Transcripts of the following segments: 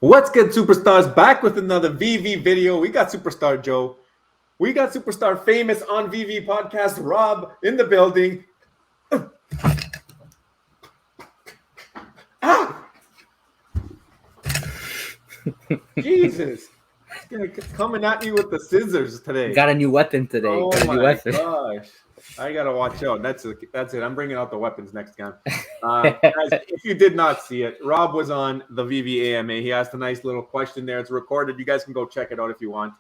What's good, superstars? Back with another VV video. We got Superstar Joe. We got Superstar Famous on VV Podcast. Rob in the building. Ah! Jesus. Coming at me with the scissors today. Got a new weapon today. Oh got a new my weapon. gosh. I got to watch out. That's it. I'm bringing out the weapons next time. Guys, if you did not see it, Rob was on the VV AMA. He asked a nice little question there. It's recorded. You guys can go check it out if you want.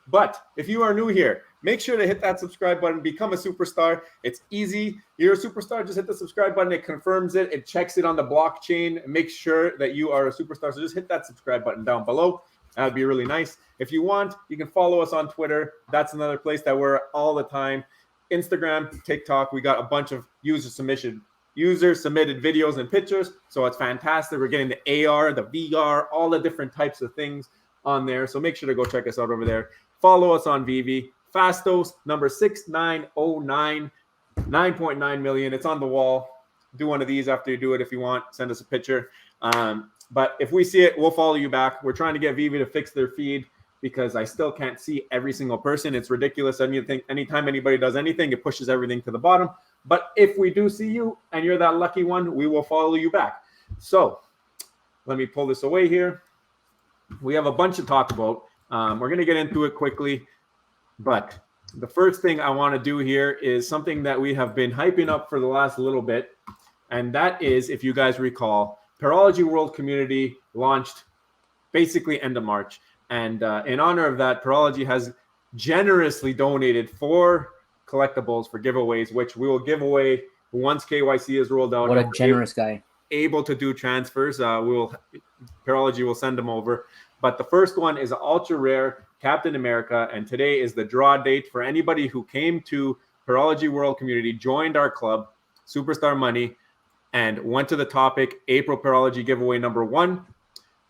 But if you are new here, make sure to hit that subscribe button. Become a superstar. It's easy. You're a superstar. Just hit the subscribe button. It confirms it. It checks it on the blockchain. Make sure that you are a superstar. So just hit that subscribe button down below. That would be really nice. If you want, you can follow us on Twitter. That's another place that we're all the time. Instagram, TikTok. We got a bunch of user submitted videos and pictures. So it's fantastic. We're getting the AR, the VR, all the different types of things on there. So make sure to go check us out over there. Follow us on VV. Fastos, number 6909, 9.9 million. It's on the wall. Do one of these after you do it if you want. Send us a picture. But if we see it, we'll follow you back. We're trying to get VV to fix their feed because I still can't see every single person. It's ridiculous. Anytime anybody does anything, it pushes everything to the bottom. But if we do see you and you're that lucky one, we will follow you back. So let me pull this away here. We have a bunch to talk about. We're going to get into it quickly. But the first thing I want to do here is something that we have been hyping up for the last little bit. And that is, if you guys recall, Pairology World community launched basically end of March. And in honor of that, Pairology has generously donated 4 collectibles for giveaways, which we will give away once KYC is rolled out. What a generous guy. Able to do transfers. Pairology will send them over. But the first one is an ultra rare Captain America. And today is the draw date for anybody who came to Pairology World community, joined our club, Superstar Money, and went to the topic April Pairology giveaway number 1.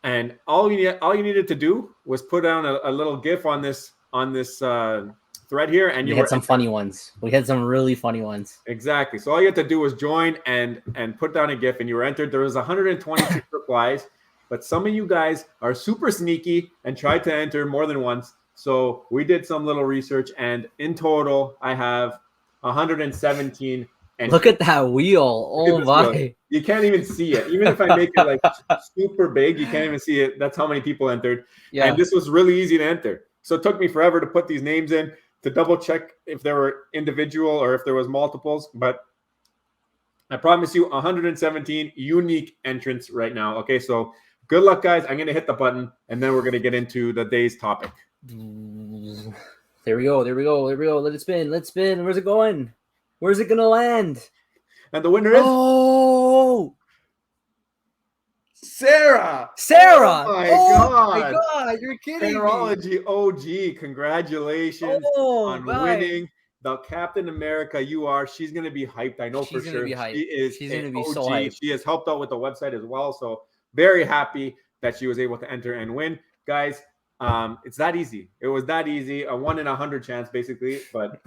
And all you needed to do was put down a little GIF on this thread here, and you had some funny ones. We had some really funny ones. Exactly. So all you had to do was join and put down a GIF, and you were entered. There was 126 replies, but some of you guys are super sneaky and tried to enter more than once. So we did some little research, and in total, I have 117. And look at that wheel. Oh my. Wheel. You can't even see it. Even if I make it like super big, you can't even see it. That's how many people entered. Yeah. And this was really easy to enter. So it took me forever to put these names in to double check if there were individual or if there was multiples. But I promise you 117 unique entrants right now. Okay, so good luck, guys. I'm going to hit the button, and then we're going to get into the day's topic. There we go. Let it spin. Where's it going? Where's it going to land? And the winner is... Oh! Sarah! Oh my God! You're kidding Pairology OG, congratulations on winning the Captain America. She's going to be hyped. I know for sure. She's going to be so hyped. She has helped out with the website as well. So very happy that she was able to enter and win. Guys, it's that easy. It was that easy. A 1 in 100 chance, basically, but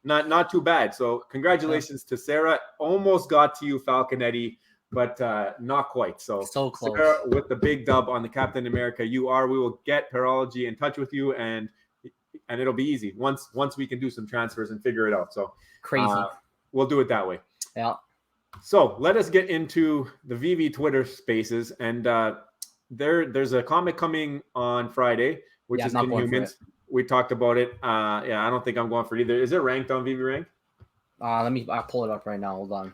not too bad. So congratulations to Sarah. Almost got to you, Falconetti, but not quite. So close. Sarah with the big dub on the Captain America. We will get Pairology in touch with you, and it'll be easy once we can do some transfers and figure it out. So crazy. We'll do it that way. Yeah. So let us get into the VV Twitter Spaces, and there's a comic coming on Friday, which is Inhumans. We talked about it. I don't think I'm going for it either. Is it ranked on VV Rank? I'll pull it up right now. Hold on.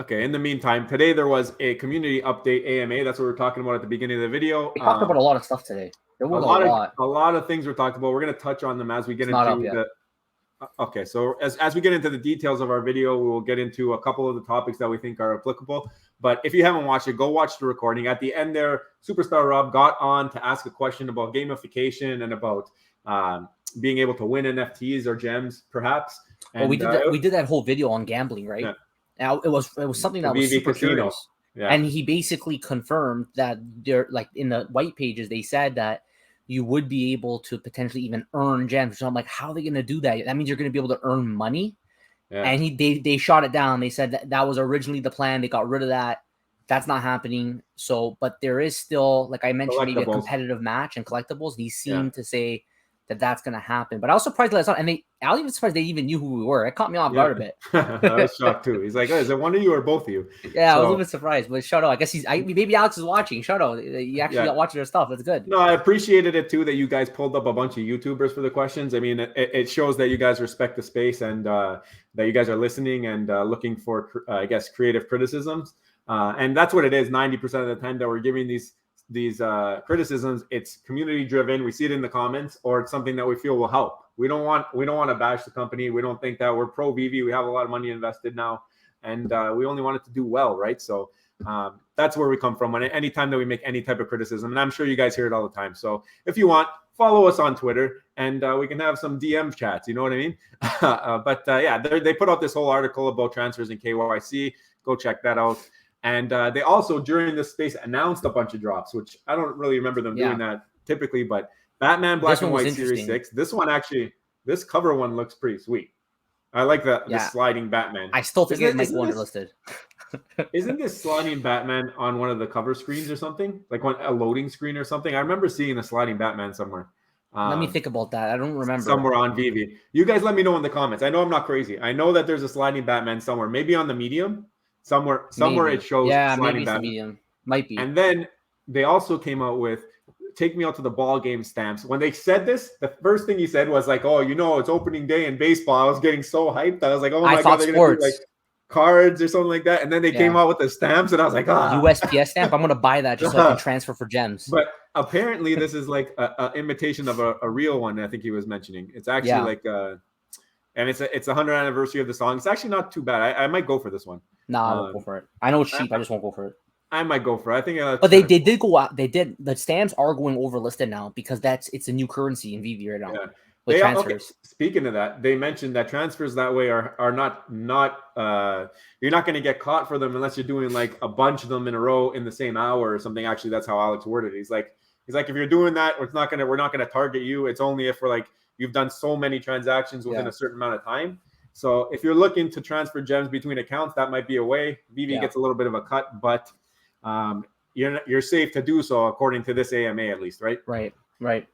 Okay. In the meantime, today there was a community update AMA. That's what we're talking about at the beginning of the video. We talked about a lot of stuff today. There was a lot of things we're talking about. We're going to touch on them as we get into the. Okay, so as we get into the details of our video, we will get into a couple of the topics that we think are applicable. But if you haven't watched it, go watch the recording. At the end there, Superstar Rob got on to ask a question about gamification and about being able to win NFTs or gems, perhaps. And, we did that whole video on gambling, right? Yeah. Now it was something that was super curious. Yeah. And he basically confirmed that they're like in the white pages, they said that you would be able to potentially even earn gems. So I'm like, how are they going to do that? That means you're going to be able to earn money. Yeah. And they shot it down. They said that was originally the plan. They got rid of that. That's not happening. So, but there is still, like I mentioned, maybe a competitive match and collectibles. These seem to say that that's going to happen. But I was surprised that it's not. And I was even surprised they even knew who we were. It caught me off guard a bit. I was shocked too. He's like, oh, is it one of you or both of you? Yeah, I was a little bit surprised. But shout out. I guess maybe Alex is watching. Shout out. You actually got watching their stuff. That's good. No, I appreciated it too that you guys pulled up a bunch of YouTubers for the questions. I mean, it shows that you guys respect the space and that you guys are listening and looking for, I guess, creative criticisms. And that's what it is. 90% of the time that we're giving these criticisms, it's community driven. We see it in the comments, or it's something that we feel will help. We don't want to bash the company. We don't think that we're pro VEVE. We have a lot of money invested now, and we only want it to do well, right? So that's where we come from. And anytime that we make any type of criticism, and I'm sure you guys hear it all the time. So if you want, follow us on Twitter, and we can have some DM chats. You know what I mean? But they put out this whole article about transfers in KYC. Go check that out. And they also, during this space, announced a bunch of drops, which I don't really remember them doing that typically. But Batman Black and White Series 6, this one actually, this cover one looks pretty sweet. I like the sliding Batman. I still think it might be listed. Isn't this sliding Batman on one of the cover screens or something? Like on a loading screen or something? I remember seeing a sliding Batman somewhere. Let me think about that. I don't remember. Somewhere on VEVE. You guys let me know in the comments. I know I'm not crazy. I know that there's a sliding Batman somewhere. Maybe on the medium. Somewhere maybe. It shows sliding Batman. Medium. Might be. And then they also came out with take me out to the ball game stamps. When they said this, the first thing he said was like, oh, it's opening day in baseball. I was getting so hyped. I was like, oh my God, they're going to do like cards or something like that. And then they came out with the stamps and I was like, USPS stamp. I'm going to buy that just so I can transfer for gems. But apparently this is like an imitation of a real one. I think he was mentioning. It's actually like, and it's a 100th anniversary of the song. It's actually not too bad. I might go for this one. No, I won't go for it. I know it's cheap. I just won't go for it. I might go for it. I think, but they did go out. They did. The stamps are going over listed now because it's a new currency in VEVE right now. Yeah. With transfers. Speaking of that, they mentioned that transfers that way are not you're not going to get caught for them unless you're doing like a bunch of them in a row in the same hour or something. Actually, that's how Alex worded it. He's like, if you're doing that, we're not gonna target you. It's only if we're like you've done so many transactions within a certain amount of time. So if you're looking to transfer gems between accounts, that might be a way. VEVE gets a little bit of a cut, but you're safe to do so according to this AMA at least, right? Right.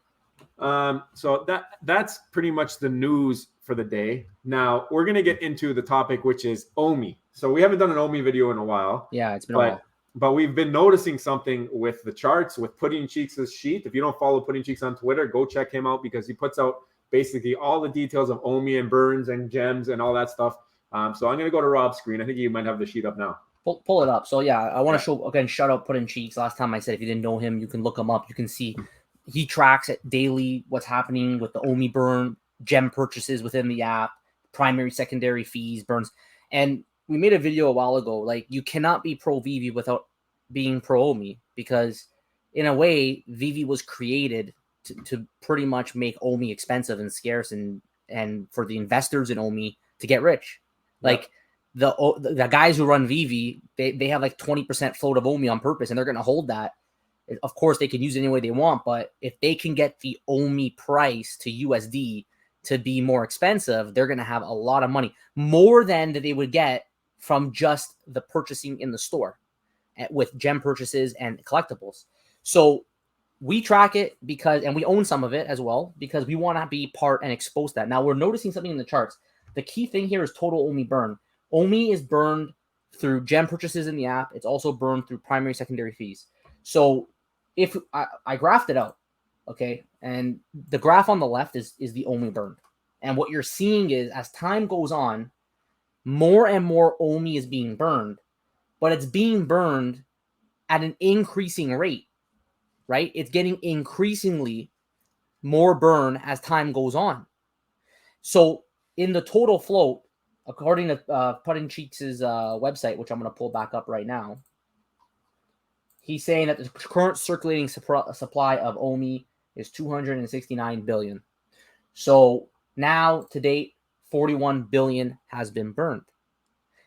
So that's pretty much the news for the day. Now we're gonna get into the topic, which is OMI. So we haven't done an OMI video in a while. Yeah, it's been a while. But we've been noticing something with the charts with Pudding Cheeks' sheet. If you don't follow Pudding Cheeks on Twitter, go check him out because he puts out basically all the details of OMI and burns and gems and all that stuff. So I'm going to go to Rob's screen. I think you might have the sheet up now. Pull it up. So, I want to show, again, shout out Pudding Cheeks. Last time I said if you didn't know him, you can look him up. You can see he tracks it daily, what's happening with the OMI burn, gem purchases within the app, primary, secondary fees, burns. And we made a video a while ago. Like, you cannot be pro VEVE without being pro OMI because, in a way, VEVE was created to pretty much make OMI expensive and scarce and for the investors in OMI to get rich. Like the guys who run VEVE, they have like 20% float of OMI on purpose and they're going to hold that. Of course, they can use it any way they want, but if they can get the OMI price to USD to be more expensive, they're going to have a lot of money, more than that they would get from just the purchasing in the store with gem purchases and collectibles. So we track it and we own some of it as well because we want to be part and expose that. Now we're noticing something in the charts. The key thing here is total OMI burn. OMI is burned through gem purchases in the app. It's also burned through primary, secondary fees. So if I graphed it out, okay, and the graph on the left is the OMI burn. And what you're seeing is as time goes on, more and more OMI is being burned, but it's being burned at an increasing rate. Right? It's getting increasingly more burn as time goes on. So in the total float, according to Pudding Cheeks' website, which I'm going to pull back up right now, he's saying that the current circulating supply of OMI is 269 billion. So now to date, 41 billion has been burned.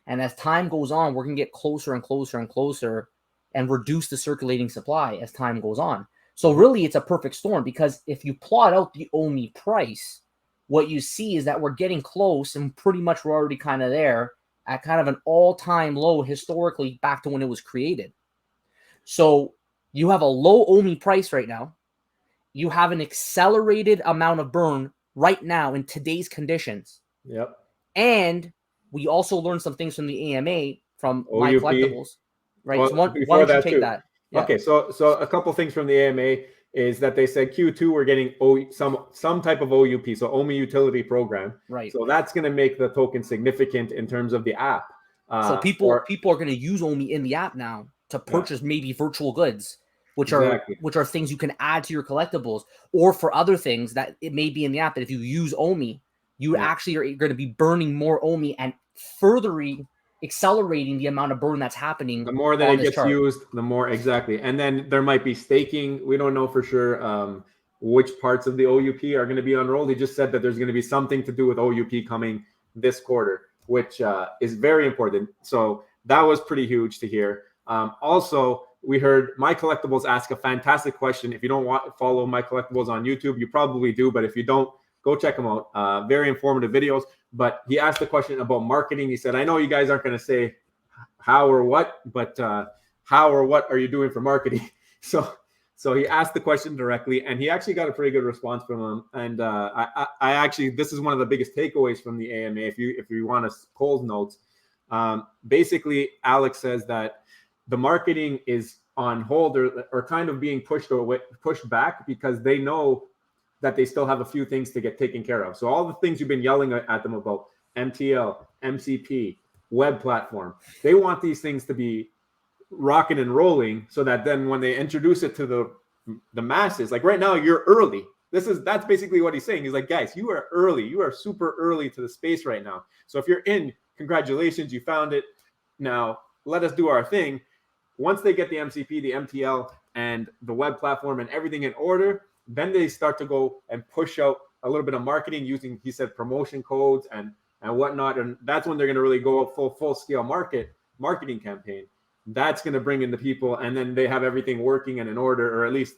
And as time goes on, we're going to get closer and closer and closer and reduce the circulating supply as time goes on. So really, it's a perfect storm because if you plot out the OMI price, what you see is that we're getting close and pretty much we're already kind of there at kind of an all-time low historically back to when it was created. So you have a low OMI price right now. You have an accelerated amount of burn right now in today's conditions. Yep. And we also learned some things from the AMA from My OUP. Collectibles, right? Well, So why don't you take that? Yeah. Okay, so a couple things from the AMA is that they said Q2 we're getting some type of OUP, so OMI utility program. Right. So that's going to make the token significant in terms of the app. So people are going to use OMI in the app now to purchase maybe virtual goods, which are things you can add to your collectibles, or for other things that it may be in the app that if you use OMI, you actually are going to be burning more OMI and furthering accelerating the amount of burn that's happening. The more that it gets used, the more exactly. And then there might be staking. We don't know for sure which parts of the OUP are going to be unrolled. He just said that there's going to be something to do with OUP coming this quarter, which is very important. So that was pretty huge to hear. Also, we heard My Collectibles ask a fantastic question. If you don't follow My Collectibles on YouTube, you probably do. But if you don't, go check them out. Very informative videos. But he asked the question about marketing. He said, I know you guys aren't going to say how or what, but how or what are you doing for marketing? So he asked the question directly, and he actually got a pretty good response from him. And I actually, this is one of the biggest takeaways from the AMA. If you want Cole's notes, basically Alex says that the marketing is on hold or kind of being pushed back because they know that they still have a few things to get taken care of. So all the things you've been yelling at them about, MTL, MCP, web platform, they want these things to be rocking and rolling so that then when they introduce it to the masses, like right now, you're early. That's basically what he's saying. He's like, guys, you are early. You are super early to the space right now. So if you're in, congratulations, you found it. Now let us do our thing. Once they get the MCP, the MTL, and the web platform and everything in order, then they start to go and push out a little bit of marketing using, he said, promotion codes and whatnot. And that's when they're going to really go full scale marketing campaign. That's going to bring in the people, and then they have everything working and in order, or at least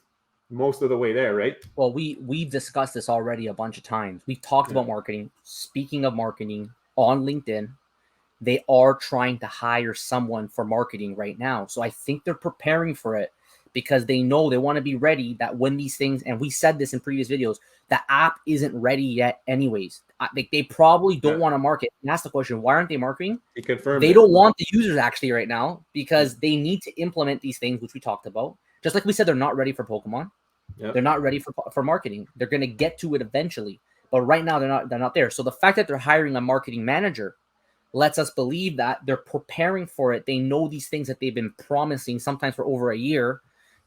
most of the way there, right? Well, we've discussed this already a bunch of times. We've talked about marketing. Speaking of marketing, on LinkedIn, they are trying to hire someone for marketing right now. So I think they're preparing for it because they know they want to be ready that when these things, and we said this in previous videos, the app isn't ready yet anyways. They probably don't want to market. And ask the question, why aren't they marketing? They don't want the users actually right now because they need to implement these things, which we talked about. Just like we said, they're not ready for Pokemon. Yep. They're not ready for marketing. They're going to get to it eventually. But right now, they're not there. So the fact that they're hiring a marketing manager lets us believe that they're preparing for it. They know these things that they've been promising sometimes for over a year.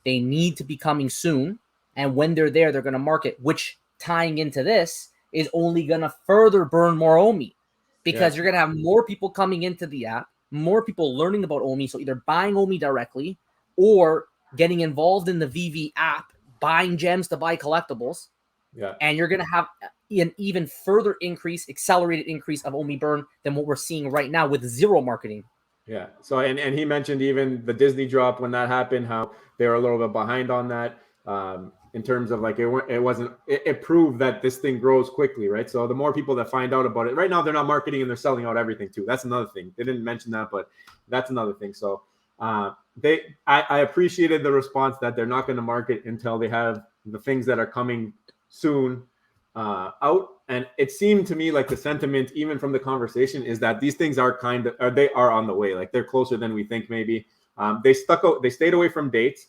They need to be coming soon. And when they're there, they're going to market, which tying into this is only going to further burn more OMI because you're going to have more people coming into the app, more people learning about OMI. So either buying OMI directly or getting involved in the VEVE app, buying gems to buy collectibles. Yeah. And you're going to have an even further accelerated increase of OMI burn than what we're seeing right now with zero marketing. Yeah. So, and he mentioned even the Disney drop when that happened, how they were a little bit behind on that in terms of like, it proved that this thing grows quickly, right? So the more people that find out about it right now, they're not marketing and they're selling out everything too. That's another thing. They didn't mention that, but that's another thing. So I appreciated the response that they're not going to market until they have the things that are coming soon out. And it seemed to me like the sentiment, even from the conversation, is that these things are they are on the way. Like they're closer than we think maybe. They stayed away from dates.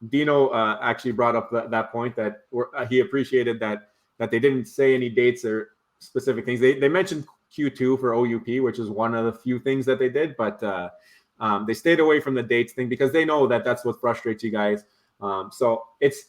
Dino actually brought up that point that he appreciated that they didn't say any dates or specific things. They mentioned Q2 for OUP, which is one of the few things that they did, but they stayed away from the dates thing because they know that that's what frustrates you guys. So it's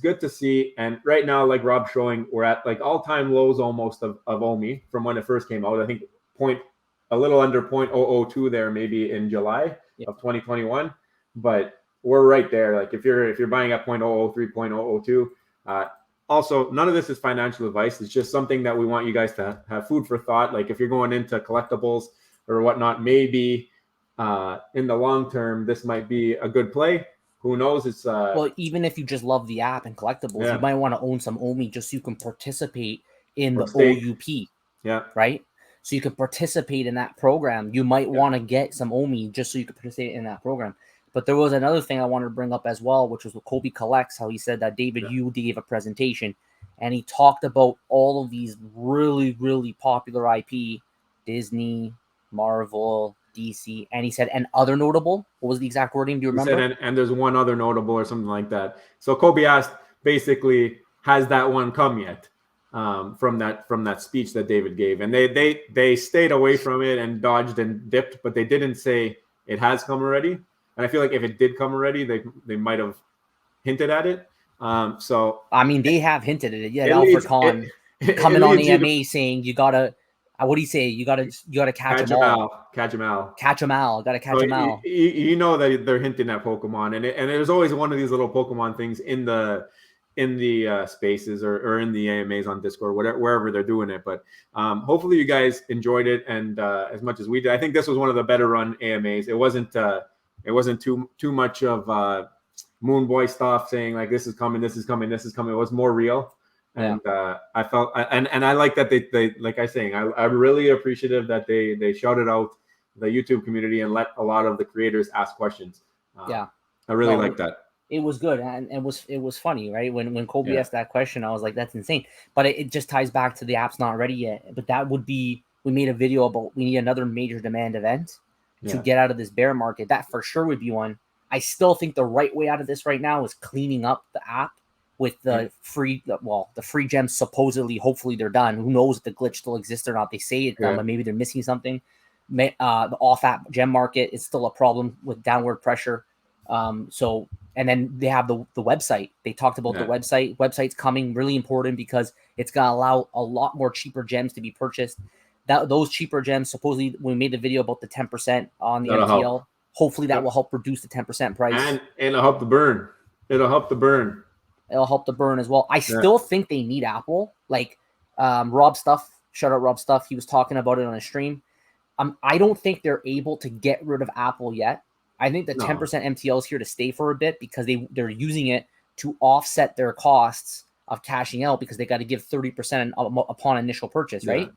good to see. And right now, like Rob's showing, we're at like all-time lows almost of OMI from when it first came out. I think a little under 0.002 there maybe in July of 2021, but we're right there. Like if you're buying at 0.003, 0.002, also none of this is financial advice. It's just something that we want you guys to have food for thought. Like if you're going into collectibles or whatnot, maybe in the long term, this might be a good play. Who knows? It's well, even if you just love the app and collectibles, you might want to own some OMI just so you can participate in the OUP. Yeah. Right. So you can participate in that program. You might want to get some OMI just so you can participate in that program. But there was another thing I wanted to bring up as well, which was with Kobe Collects, how he said that David, you gave a presentation, and he talked about all of these really, really popular IP, Disney, Marvel, DC, and he said, and other notable. What was the exact wording? Do you remember? He said, and there's one other notable or something like that. So Kobe asked, basically, has that one come yet? From that speech that David gave, and they stayed away from it and dodged and dipped, but they didn't say it has come already. And I feel like if it did come already, they might have hinted at it. So I mean, they have hinted at it. Yeah, Alfred Khan coming on AMA saying you gotta. What do you say? You gotta catch them all. Catch them all. Gotta catch them all. You know that they're hinting at Pokemon, and there's always one of these little Pokemon things in the spaces or in the AMAs on Discord, wherever they're doing it. But hopefully you guys enjoyed it, and as much as we did. I think this was one of the better run AMAs. It wasn't too much of Moon Boy stuff saying like this is coming. It was more real. And I felt, and I like that they like I saying, I'm really appreciative that they shouted out the YouTube community and let a lot of the creators ask questions. I really like that. It was good, and it was funny, right? When Kobe asked that question, I was like, that's insane. But it just ties back to the app's not ready yet. But that would be, we made a video about we need another major demand event to get out of this bear market. That for sure would be one. I still think the right way out of this right now is cleaning up the app with the free gems. Supposedly, hopefully they're done. Who knows if the glitch still exists or not? They say it's done, but maybe they're missing something. The off-app gem market is still a problem with downward pressure. And then they have the website. They talked about the website. Website's coming, really important because it's going to allow a lot more cheaper gems to be purchased. Those cheaper gems, supposedly, when we made the video about the 10% on the MTL, help. Hopefully that will help reduce the 10% price. And it'll help the burn. It'll help the burn as well. I still think they need Apple. Like Rob Stuff, shout out Rob Stuff. He was talking about it on a stream. I don't think they're able to get rid of Apple yet. I think the 10% MTL is here to stay for a bit because they're using it to offset their costs of cashing out because they got to give 30% upon initial purchase, right?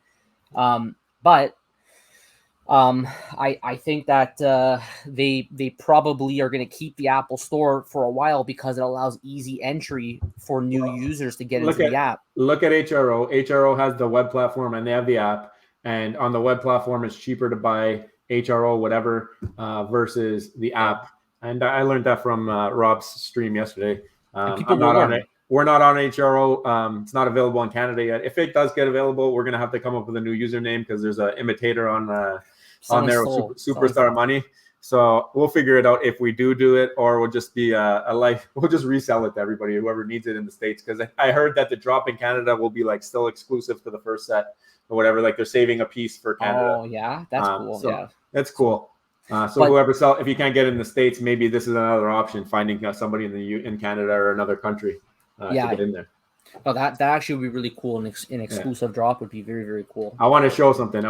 But I think that they probably are going to keep the Apple Store for a while because it allows easy entry for new users to get into the app. Look at HRO. HRO has the web platform and they have the app. And on the web platform, it's cheaper to buy HRO, whatever, versus the app. And I learned that from Rob's stream yesterday. I'm not on it. We're not on HRO. It's not available in Canada yet. If it does get available, we're going to have to come up with a new username because there's an imitator on there with Superstar Money. So we'll figure it out if we do it, or we'll just be we'll just resell it to everybody, whoever needs it in the States. Because I heard that the drop in Canada will be like still exclusive to the first set or whatever. Like they're saving a piece for Canada. Oh yeah, that's cool. So that's cool. Whoever if you can't get it in the States, maybe this is another option. Finding somebody in Canada or another country to get in there. Oh, that actually would be really cool. An exclusive drop would be very, very cool. I want to show something.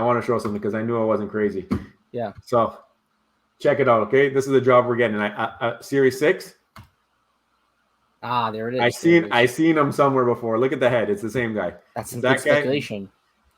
Because I knew I wasn't crazy. Yeah. So check it out. Okay, this is the drop we're getting. Series 6. There it is. I seen him somewhere before. Look at the head. It's the same guy. That's some good speculation.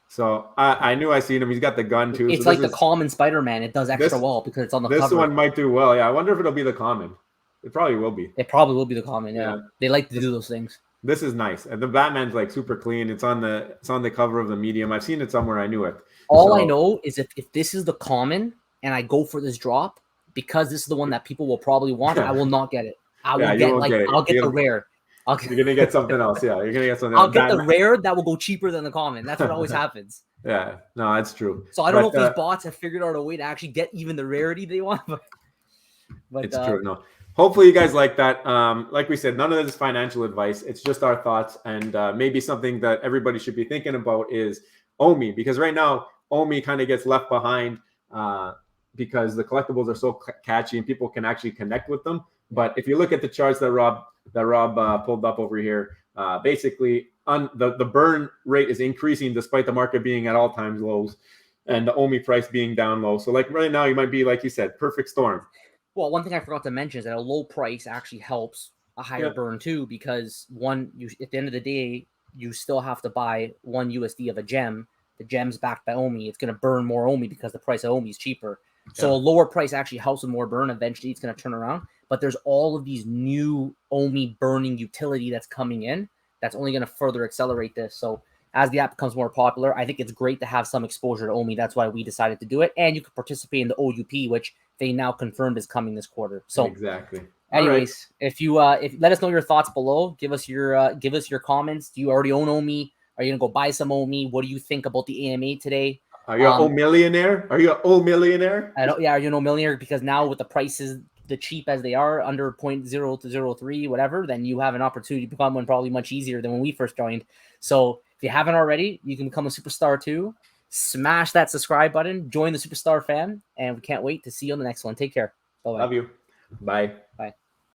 So I knew I seen him. He's got the gun too. It's like the common Spider-Man. It does extra well because it's on the cover. This one might do well. Yeah, I wonder if it'll be the common. It probably will be. It probably will be the common. Yeah. They like to do those things. This is nice. And the Batman's like super clean. It's on the cover of the medium. I've seen it somewhere. I knew it. I know is if this is the common and I go for this drop, because this is the one that people will probably want, I will not get it. I'll get the rare. You're gonna get something else. Yeah, you're gonna get something. I'll get the rare that will go cheaper than the common. That's what always happens. Yeah, no, that's true. So I don't know if these bots have figured out a way to actually get even the rarity they want, but it's true. No. Hopefully you guys like that. Like we said, none of this is financial advice. It's just our thoughts, and maybe something that everybody should be thinking about is OMI, because right now OMI kind of gets left behind because the collectibles are so catchy and people can actually connect with them. But if you look at the charts that Rob pulled up over here, basically the burn rate is increasing despite the market being at all-time lows and the OMI price being down low. So like right now you might be, like you said, perfect storm. Well, one thing I forgot to mention is that a low price actually helps a higher burn too, because at the end of the day, you still have to buy 1 USD of a gem. The gem's backed by OMI. It's going to burn more OMI because the price of OMI is cheaper. So a lower price actually helps with more burn. Eventually, it's going to turn around. But there's all of these new OMI burning utility that's coming in that's only going to further accelerate this. So as the app becomes more popular, I think it's great to have some exposure to OMI. That's why we decided to do it. And you can participate in the OUP, which they now confirmed is coming this quarter. So exactly. Anyways, if let us know your thoughts below, give us your comments. Do you already own OMI? Are you gonna go buy some OMI? What do you think about the AMA today? Are you an millionaire? Are you an old millionaire? Are you no millionaire? Because now with the prices the cheap as they are, under 0.0 to 0.3, whatever, then you have an opportunity to become one probably much easier than when we first joined. So if you haven't already, you can become a superstar too. Smash that subscribe button, join the superstar fam, and we can't wait to see you on the next one. Take care. Bye-bye. Love you. Bye.